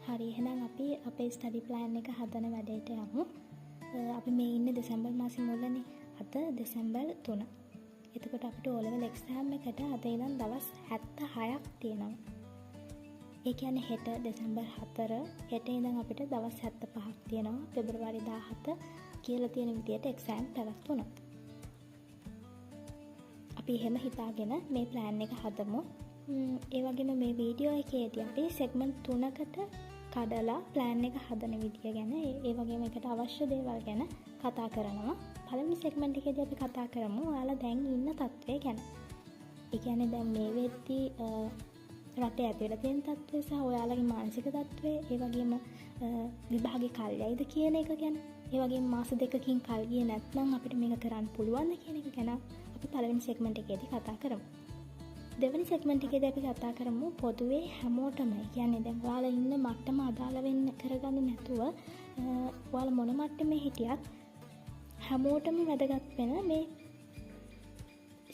හරි එහෙනම් අපි අපේ ස්ටඩි ප්ලෑන් එක හදන වැඩේට යමු. අපි මේ ඉන්නේ දෙසැම්බර් මාසේ මුලනේ. අද දෙසැම්බර් 3. එතකොට අපිට O level exam එකට අද ඉඳන් දවස් 76ක් තියෙනවා. ඒ කියන්නේ හෙට දෙසැම්බර් 4 හෙට ඉඳන් අපිට දවස් 75ක් තියෙනවා. පෙබරවාරි 17 කියලා තියෙන විදියට exam පැවැත්වුණා. අපි එහෙම හිතාගෙන මේ ප්ලෑන් එක හදමු. ඒ වගේම මේ වීඩියෝ එකේදී අපි සෙග්මන්ට් 3කට කඩලා ප්ලෑන් එක හදන විදිය ගැන ඒ වගේම එකට අවශ්‍ය දේවල් ගැන කතා කරනවා. පළවෙනි සෙග්මන්ට් එකේදී අපි කතා කරමු ඔයාලා දැන් ඉන්න තත්ත්වය ගැන. ඒ කියන්නේ දැන් මේ වෙද්දී රටේ ඇතුළේ තියෙන තත්ත්වය සහ ඔයාලගේ මානසික තත්ත්වය, ඒ වගේම විභාගේ කල්යයිද කියන එක ගැන, ඒ වගේම මාස දෙකකින් කල් ගියේ නැත්නම් අපිට මේක කරන්න පුළුවන්ද කියන එක ගැන අපි පළවෙනි සෙග්මන්ට් එකේදී කතා කරමු. දෙවැනි සෙග්මන්ට් එකේදී අපි කතා කරමු පොදුවේ හැමෝටම, කියන්නේ දැන් ඔයාලා ඉන්න මට්ටම අදාළ වෙන්න කරගන්නේ නැතුව ඔයාලා මොන මට්ටමේ හිටියත් හැමෝටම වැදගත් වෙන මේ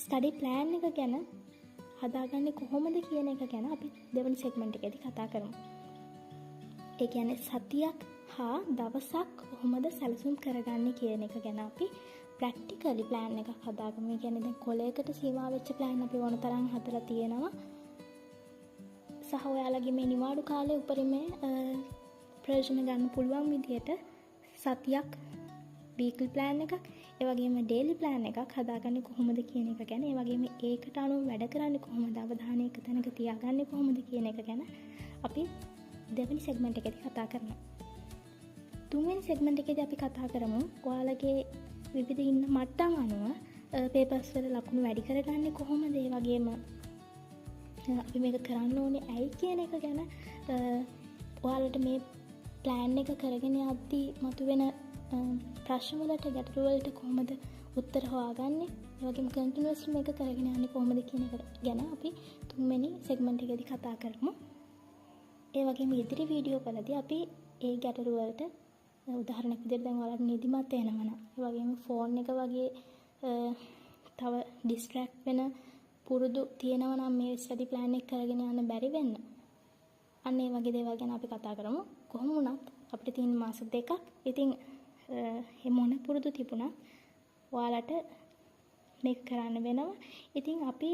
ස්ටඩි ප්ලෑන් එක ගැන හදාගන්නේ කොහොමද කියන එක ගැන අපි දෙවැනි සෙග්මන්ට් එකේදී කතා කරමු. ඒ කියන්නේ සතියක් හා දවසක් කොහොමද සැලසුම් කරගන්නේ කියන එක ගැන අපි ප්‍රැක්ටිකලි ප්ලෑන් එකක් හදාගමු. ඒ කියන්නේ දැන් කොලයකට සීමා වෙච්ච ප්ලෑන් අපි ඕන තරම් හදලා තියෙනවා. සහ ඔයාලගේ මේ නිවාඩු කාලේ උපරිමේ ප්‍රයෝජන ගන්න පුළුවන් විදියට සතියක් වීක්ලි ප්ලෑන් එකක්, ඒ වගේම ඩේලි ප්ලෑන් එකක් හදාගන්නේ කොහොමද කියන එක ගැන, ඒ වගේම ඒකට අනුව වැඩ කරන්නේ කොහොමද, අවධානය එක තැනක තියාගන්නේ කොහොමද කියන එක ගැන අපි දෙවෙනි සෙග්මන්ට් එකේදී කතා කරනවා. තුන්වෙනි සෙග්මන්ට් එකේදී අපි කතා කරමු ඔයාලගේ විවිධ ඉන්න මට්ටම් අනුව පේපර්ස් වල ලකුණු වැඩි කරගන්නේ කොහොමද, ඒ වගේම අපි මේක කරන්න ඕනේ ඇයි කියන එක ගැන, ඔයාලට මේ ප්ලෑන් එක කරගෙන යද්දී මතුවෙන ප්‍රශ්න වලට, ගැටලු වලට කොහොමද උත්තර හොයාගන්නේ, ඒ වගේම කන්ටිනියස්ලි මේක කරගෙන යන්නේ කොහොමද කියන එක ගැන අපි තුන්වෙනි සෙග්මන්ට් එකේදී කතා කරමු. ඒ වගේම ඉදිරි වීඩියෝ වලදී අපි ඒ ගැටලු වලට උදාහරණයක් විදිහට දැන් ඔයාලට නිදිමත එනවා නම්, ඒ වගේම ෆෝන් එක වගේ තව ඩිස්ට්‍රැක්ට් වෙන පුරුදු තියෙනවා නම් මේ ස්ටඩි ප්ලෑන් එක කරගෙන යන්න බැරි වෙන්න. අන්න ඒ වගේ දේවල් ගැන අපි කතා කරමු. කොහොම වුණත් අපිට තියෙන මාස දෙකක්. ඉතින් මොන පුරුදු තිබුණත් ඔයාලට මේක කරන්න වෙනවා. ඉතින් අපි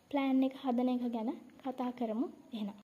ප්ලෑන් එක හදන එක ගැන කතා කරමු එහෙනම්.